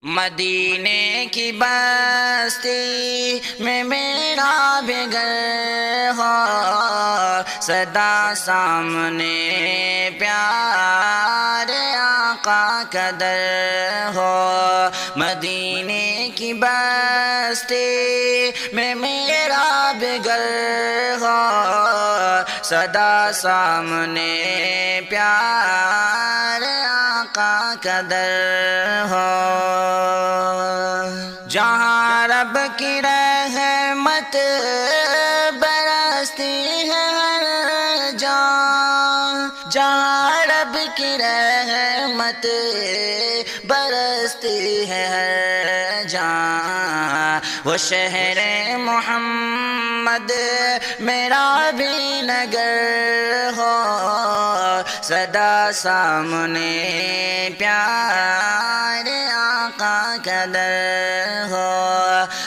مدینے کی بستی میں میرا بھی گھر ہو، سدا سامنے پیارے آقا کا در ہو۔ مدینے کی بستی میں میرا بھی گھر ہو، سدا سامنے پیارے آقا کا در ہو۔ جہاں رب کی رحمت برستی ہے ہر جہاں، جہاں رب کی رحمت برستی ہے ہر جہاں، وہ شہر محمد میرا بھی نگر ہو، سدا سامنے پیارے آقا کا در ہو۔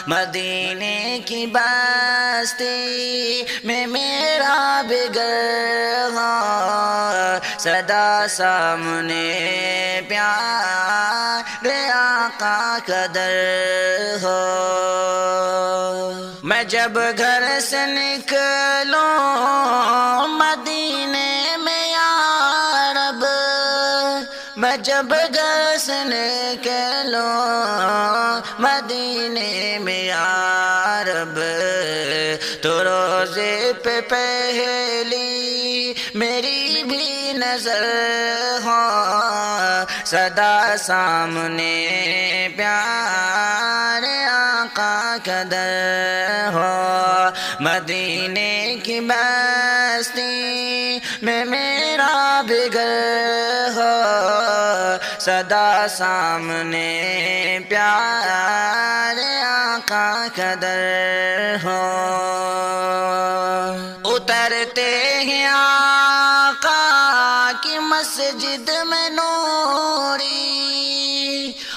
مدینے کی بستی میں میرا بھی گھر ہو، سدا سامنے پیارے آقا کا در ہو۔ میں جب گھر سے نکلوں مدینے میں یا رب، میں جب گھر سے نکلوں مدینے میں یا رب، تو روزے پہ پہلی میری بھی نظر ہو، سدا سامنے پیارے آقا کا در ہو۔ مدینے کی بستی میں میرا بھی گھر ہو، سدا سامنے پیارے آقا کا در ہو۔ اترتے ہیں آقا کی مسجد میں نوری،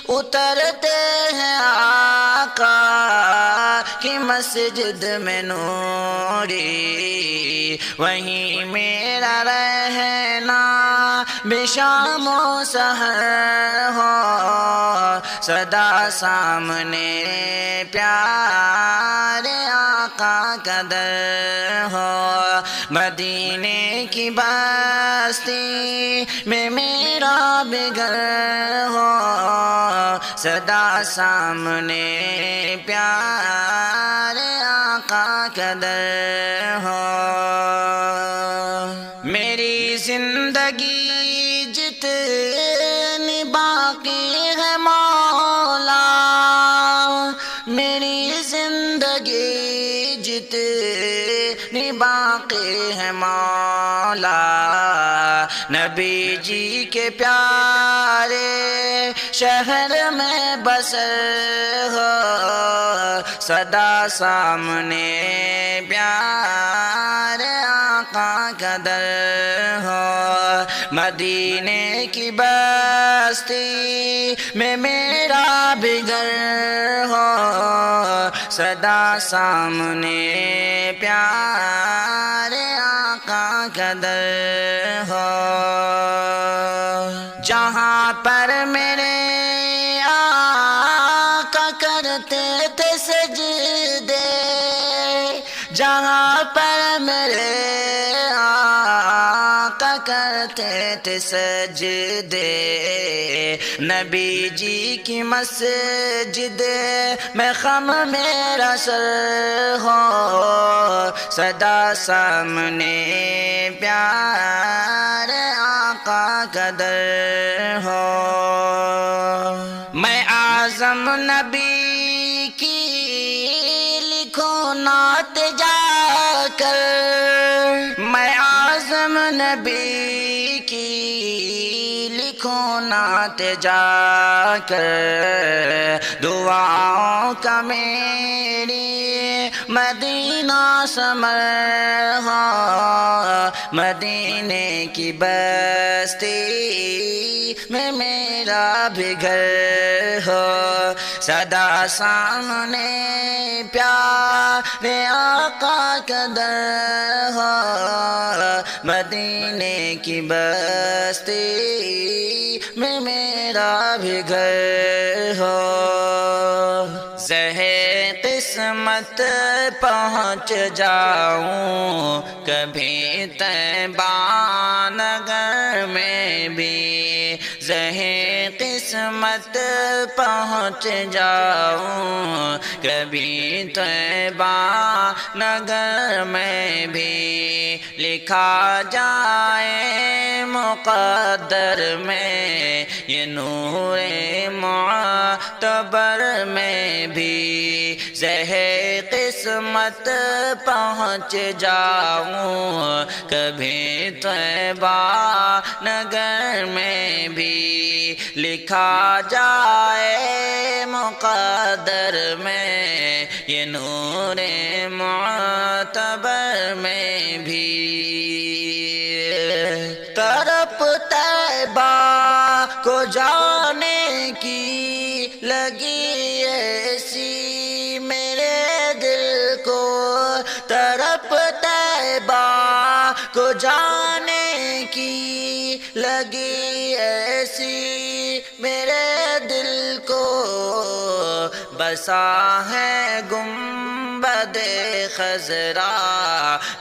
اترتے ہیں آقا کی مسجد میں نوری، وہیں میرا رہنا بے شام و سحر ہو، سدا سامنے پیارے آقا کا در ہو۔ مدینے کی بستی میں میرا بھی گھر ہو، سدا سامنے پیارے آقا کا در ہو۔ میری زندگی جتنی باقی ہے مولا، میری زندگی جتنی باقی ہے مولا، نبی جی کے پیارے شہر میں بسر ہو، سدا سامنے پیارے آقا کا در ہو۔ مدینے کی بستی میں میرا بھی گھر ہو، سدا سامنے پیارے آقا کا در ہو۔ جہاں پر میرے آقا کرتے تھے سجدے، جہاں پر میرے آقا کرتے تھے سجدے، نبی جی کی مسجد میں خم میرا سر ہو، سدا سامنے پیارے آقا کا در ہو۔ میں اعظم نبی کی لکھوں نعت جا کر، میں اعظم نبی کی لکھوں نعت جا کر، دعاؤں کا میری مدینہ سمر ہو، مدینے کی بستی میں میرا بھی گھر ہو، سدا سامنے پیارے آقا کا در ہو، مدینے کی بستی میں میرا بھی گھر ہو۔ زہے قسمت پہنچ جاؤں کبھی طیبہ نگر میں بھی، زہے قسمت پہنچ جاؤں کبھی طیبہ نگر میں بھی، لکھا جائے مقدر میں یہ نور معتبر میں بھی، زہے قسمت پہنچ جاؤں کبھی طیبہ نگر میں بھی، لکھا جائے مقدر میں یہ نور معتبر میں بھی۔ طرف طیبہ کو جانے کی لگی ایسی میرے دل کو، طرف طیبہ کو جانے کی لگی ایسی میرے دل کو، بسا ہے گنبد خضرا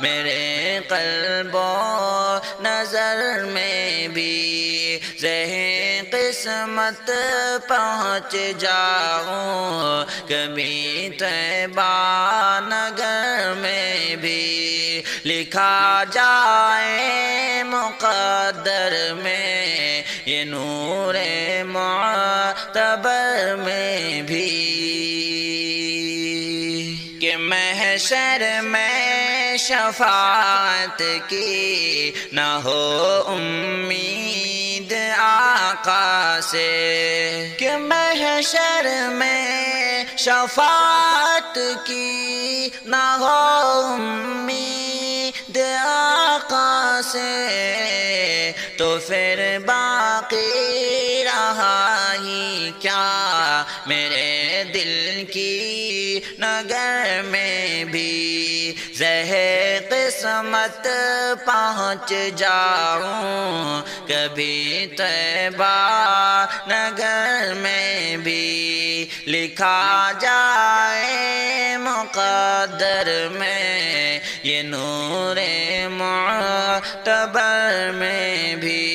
میرے قلب و نظر میں بھی، زہے قسمت پہنچ جاؤں کبھی طیبہ نگر میں بھی، لکھا جائے مقدر میں یہ نور معتبر میں بھی، کہ محشر میں شفاعت کی نہ ہو امید آقا سے، کہ محشر میں شفاعت کی نہ ہو امید آقا سے، تو پھر باقی رہا ہی کیا میرے دل کی نگر میں بھی، زہے قسمت پہنچ جاؤں کبھی طیبہ نگر میں بھی، لکھا جائے مقدر میں یہ نور معتبر میں بھی،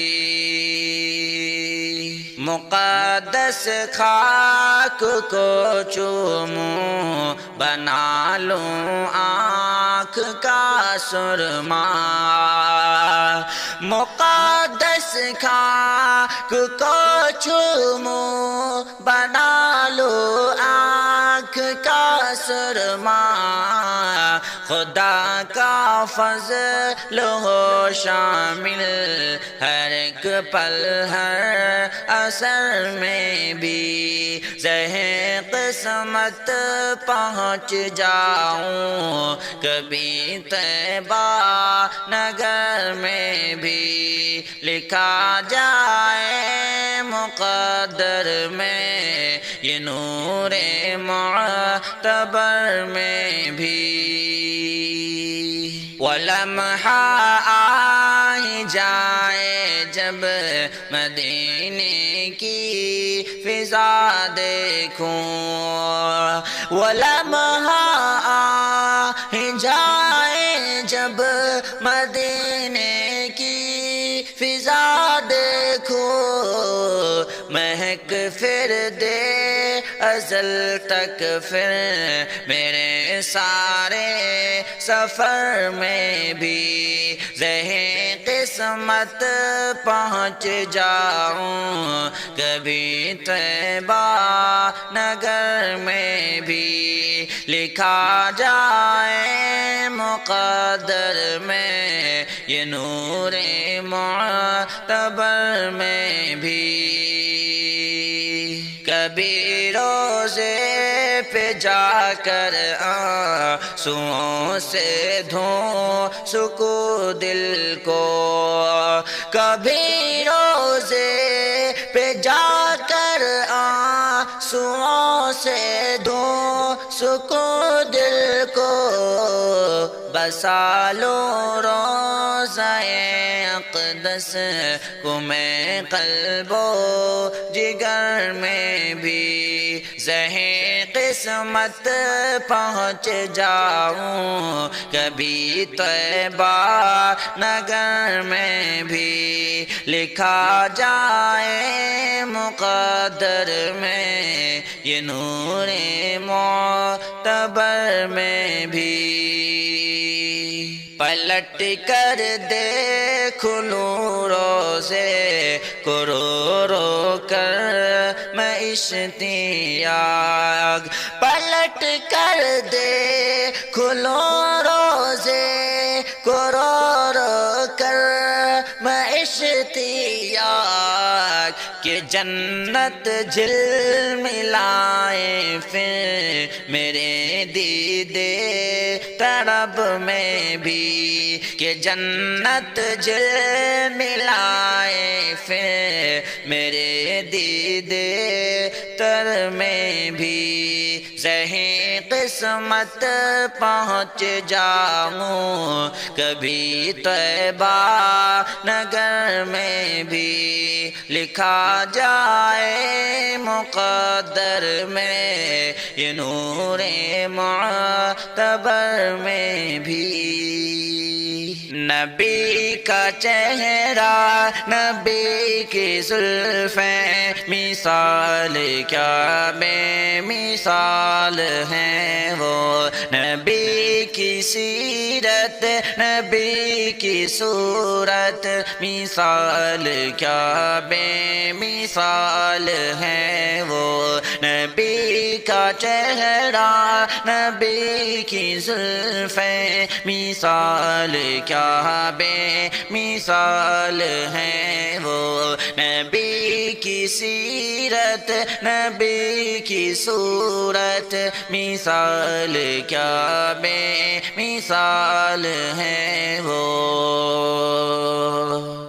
مقدس خاک کو چوموں بنا لوں آنکھ کا سرما، مقدس خاک کو چوموں بنا لوں آنکھ کا سرما، خدا کا فضل ہو شامل ہر ایک پل ہر اثر میں بھی، زہے قسمت پہنچ جاؤں کبھی طیبہ نگر میں بھی، لکھا جائے مقدر میں یہ نور معتبر میں بھی، ولمحہ آ جائے جب مدینے کی فضا دیکھوں، ولمحہ آ جائے جب مدینے کی فضا دیکھوں، مہک پھر دے ازل تک پھر میرے سارے سفر میں بھی، زہے قسمت پہنچ جاؤں کبھی طیبہ نگر میں بھی، لکھا جائے مقدر میں یہ نور معتبر میں بھی، کبھی روزے پہ جا کر آنسوؤں سے دھوں سکو دل کو، کبھی روزے پہ جا کر آنسوؤں سے دھوں سکو دل کو، بسا لوں روضہ اقدس کو میں قلب و جگر میں بھی، زہے قسمت پہنچ جاؤں کبھی طیبہ نگر میں بھی لکھا جائے مقدر میں یہ نور معتبر میں بھی پلٹ کر دیکھ لوں روزے کو رو رو کر میں اشتیاق پلٹ کر دیکھ لوں روزے کو رو رو کر میں اشتیاق کہ جنت جل ملائے پھر میرے دیدے طرب میں بھی کہ جنت جل ملائے پھر میرے دیدے تر میں بھی صحیح قسمت پہنچ جاؤں کبھی طیبہ نگر میں بھی لکھا جائے مقدر میں یہ نور معتبر میں بھی نبی کا چہرہ نبی کی زلفیں مثال کیا بے مثال ہیں وہ نبی کی سیرت نبی کی صورت مثال کیا بے مثال ہیں وہ نبی کا چہرہ نبی کی زلفیں مثال کیا بے مثال ہیں وہ نبی کی سیرت نبی کی صورت مثال کیا بے مثال ہیں وہ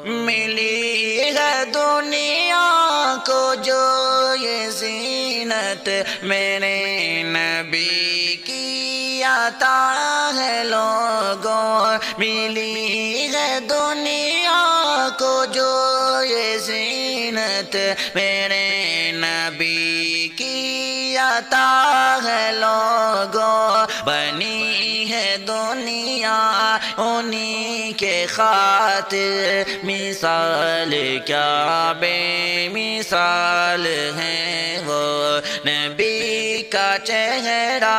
ملی ہے دنیا کو جو یہ زینت میرے نبی کی عطا ہے لوگوں ملی ہے دنیا کو جو یہ زینت میرے نبی کی عطا ہے لوگوں بنی ہے دنیا انہی کے خاطر مثال کیا بے مثال ہیں وہ نبی کا چہرہ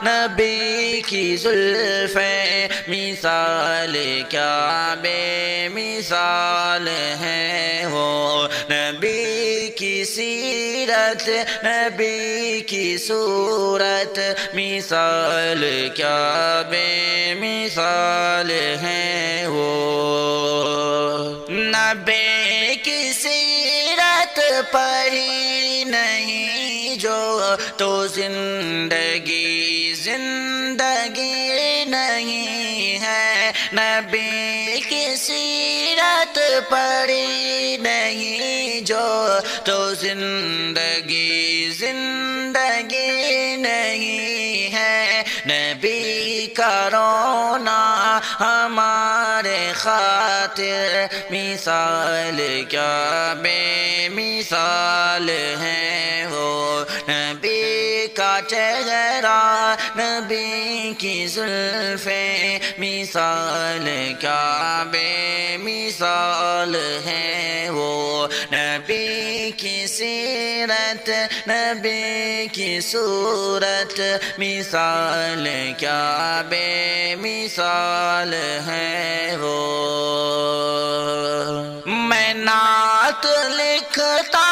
نبی کی زلفیں مثال کیا بے مثال ہیں وہ نبی کی سیرت نبی کی صورت مثال کیا بے مثال ہیں وہ نبی کی سیرت پڑھی نہیں جو تو زندگی زندگی نہیں ہے نبی کی سیرت پڑھی نہیں جو تو زندگی زندگی نہیں ہے نبی کا رونا ہمارے خاطر مثال کیا بے مثال ہیں وہ نبی کا چہرہ نبی کی زلفیں مثال کیا بے مثال ہیں وہ نبی کی سیرت نبی کی صورت مثال کیا بے مثال ہیں وہ میں نعت لکھتا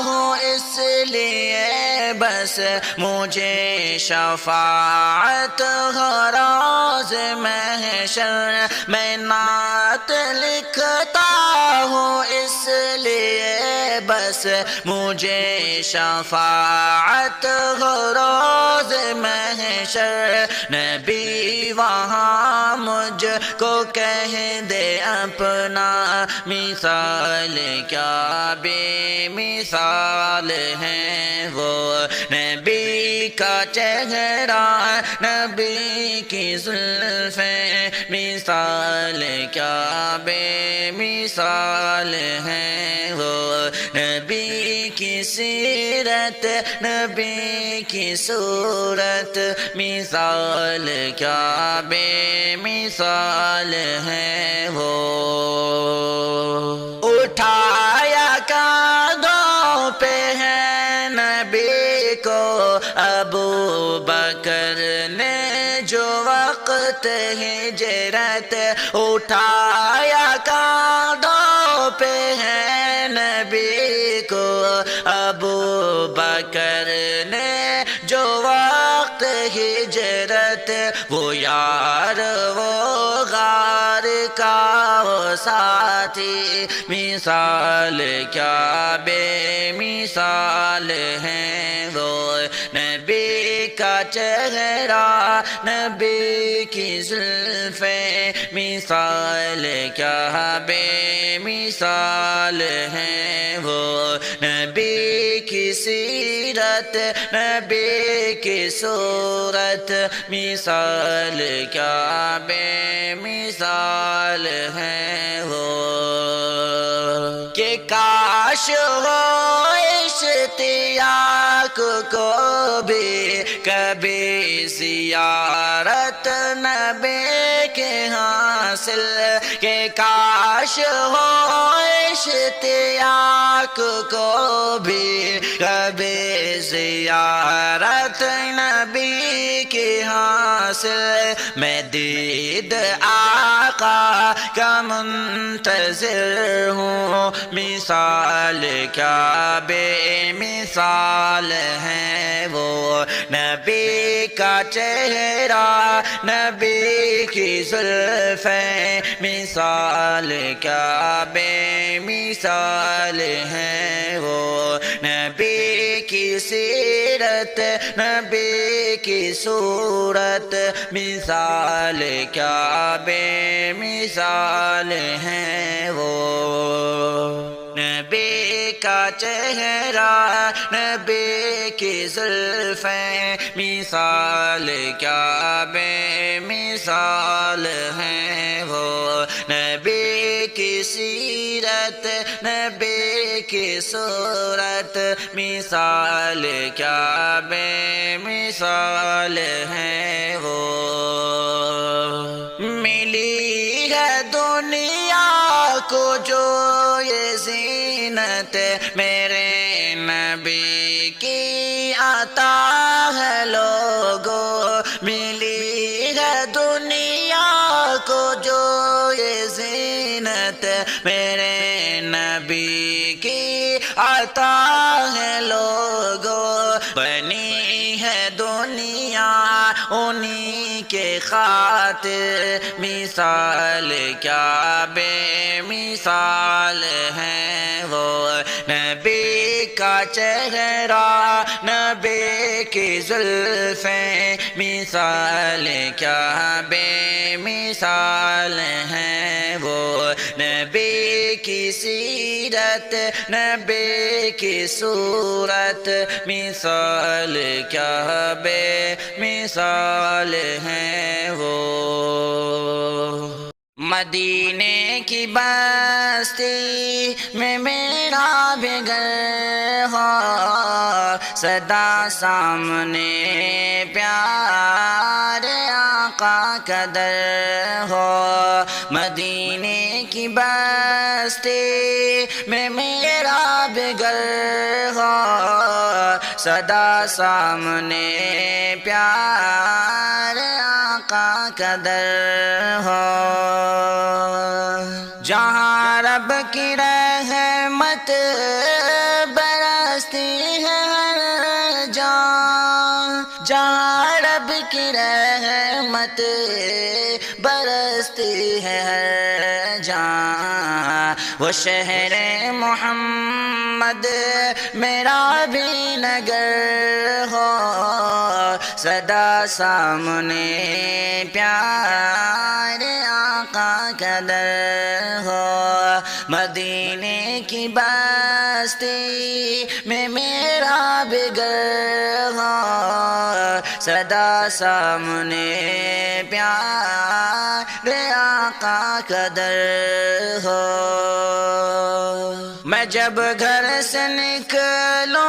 ہوں اس لیے بس مجھے شفاعت غراض محشر میں نعت لکھتا ہوں اس لیے بس مجھے شفاعت غراض محشر نبی وہاں مجھ کو کہہ دے اپنا مثال کیا بے مثال ہیں وہ نبی کا چہرہ نبی کی زلفیں مثال کیا بے مثال ہیں وہ نبی کی سیرت سیرت نبی کی صورت مثال کیا بے مثال ہے وہ اٹھایا کاندھوں پہ ہے نبی کو ابو بکر نے جو وقت ہجرت اٹھایا کاندھوں پہ ہے نبی کو ابو بکر نے جو وقت ہجرت وہ یار وہ غار کا وہ ساتھی مثال کیا بے مثال ہے وہ نبی کا چہرہ نبی کی زلفیں مثال کیا بے مثال ہے وہ نبی کی سیرت نبی کی صورت مثال کیا بے مثال ہے وہ کہ کاش ہو اشتیاق کو بھی کبھی زیارت نبی کے حاصل کہ کاش ہو اشتیاق کو بھی کبھی زیارت نبی کی حاصل میں دید آقا کا منتظر ہوں مثال کیا بے مثال ہے وہ نبی کا چہرہ نبی کی زلفیں مثال کیا بے مثال ہے وہ نبی کی سیرت نبی کی صورت مثال کیا بے مثال ہے وہ نبی کا چہرہ نبی کی زلفیں مثال کیا بے مثال ہے وہ نبی کی سیرت نبی کی صورت مثال کیا بے مثال ہے وہ ملی ہے دنیا کو جو یہ زینت میرے نبی کی عطا ہے لوگو ملی ہے دنیا کو جو یہ زینت میرے نبی کی عطا ہے لوگو بنی ہے دنیا انہی کے خاطر مثال کیا بے مثال ہے وہ نبی کا چہرہ نبی کی زلفیں مثال کیا بے مثال ہے وہ نبی کی سیرت نبی کی صورت مثال کیا بے مثال ہے وہ مدینے کی بستی میں میرا بھی گھر ہو سدا سامنے پیار آقا کا در ہو مدینے کی بستی میں میرا بھی گھر ہو سدا سامنے پیار آقا کا در ہو جہاں رب کی رحمت برستی ہے ہر جان جہاں رب کی رحمت برستی ہے ہر جان وہ شہر محمد میرا بھی نگر ہو سدا سامنے پیار آقا کا در ہو مدینے کی بستی میں میرا بھی گھر ہو سدا سامنے پیار آقا کا در ہو میں جب گھر سے نکلوں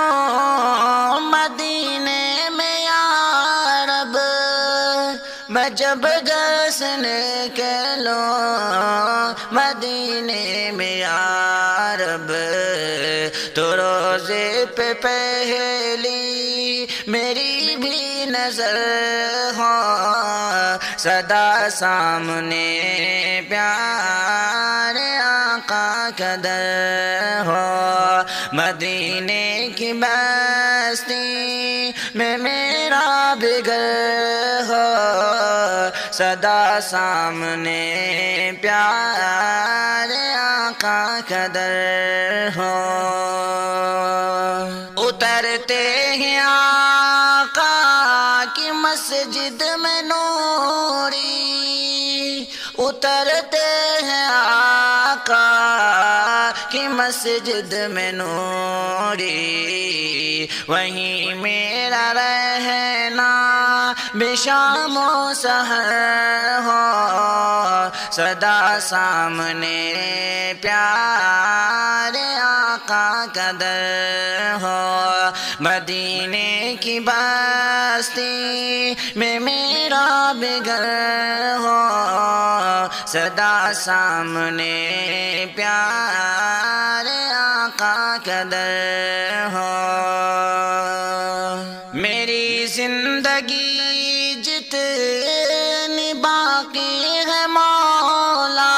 مدینے میں یا رب، میں جب گھر سے نکلوں مدینے میں یا رب، تو روزے پہ پہلی میری بھی نظر ہو، سدا سامنے پیارے آقا کا در ہو، مدینے کی بستی میں میرا بھی گھر ہو، سدا سامنے پیارے آقا کا در ہو۔ اترتے ہیں آقا کی مسجد میں نوری، اترتے ہیں آقا کی مسجد میں نوری، وہیں میرا رہنا بے شام و سحر ہو، سدا سامنے پیارے آقا کا در ہو، مدینے کی بستی میں میرا بھی گھر ہو، سدا سامنے پیارے آقا کا در ہو۔ میری زندگی جتنی باقی ہے مولا،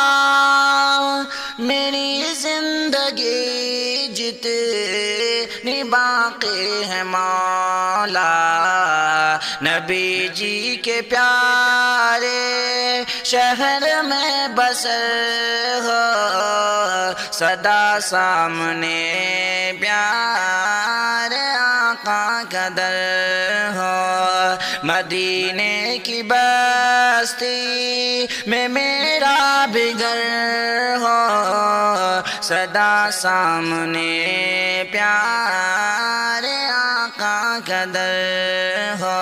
میری زندگی جتنی باقی ہے مولا، نبی جی کے پیارے شہر میں بسر ہو، سدا سامنے پیارے آقا کا در ہو، مدینے کی بستی میں میرا بھی گھر ہو، سدا سامنے پیارے آقا کا در ہو۔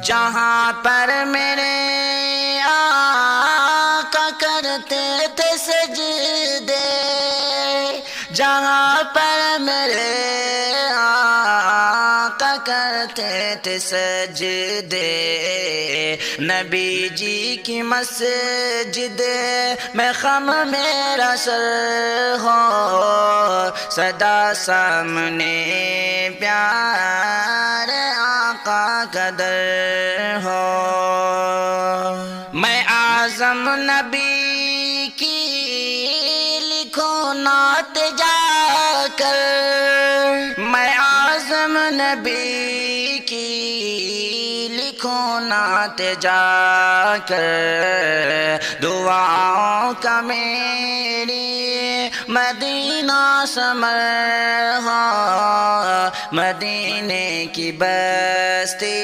جہاں پر میرے آقا کرتے تھے سجدے، جہاں پر میرے آقا کرتے تھے سجدے، نبی جی کی مسجد میں خم میرا سر ہو، سدا سامنے پیارے آقا کا در ہو۔ میں اعظم نبی کی لکھوں نعت جا کر، میں اعظم نبی کی لکھوں نعت جا کر، دعاؤں کا میری مدینہ سمر ہو، مدینے کی بستی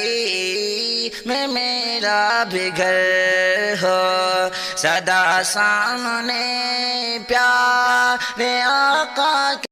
میں میرا بھی گھر ہو، سدا سامنے پیارے آقا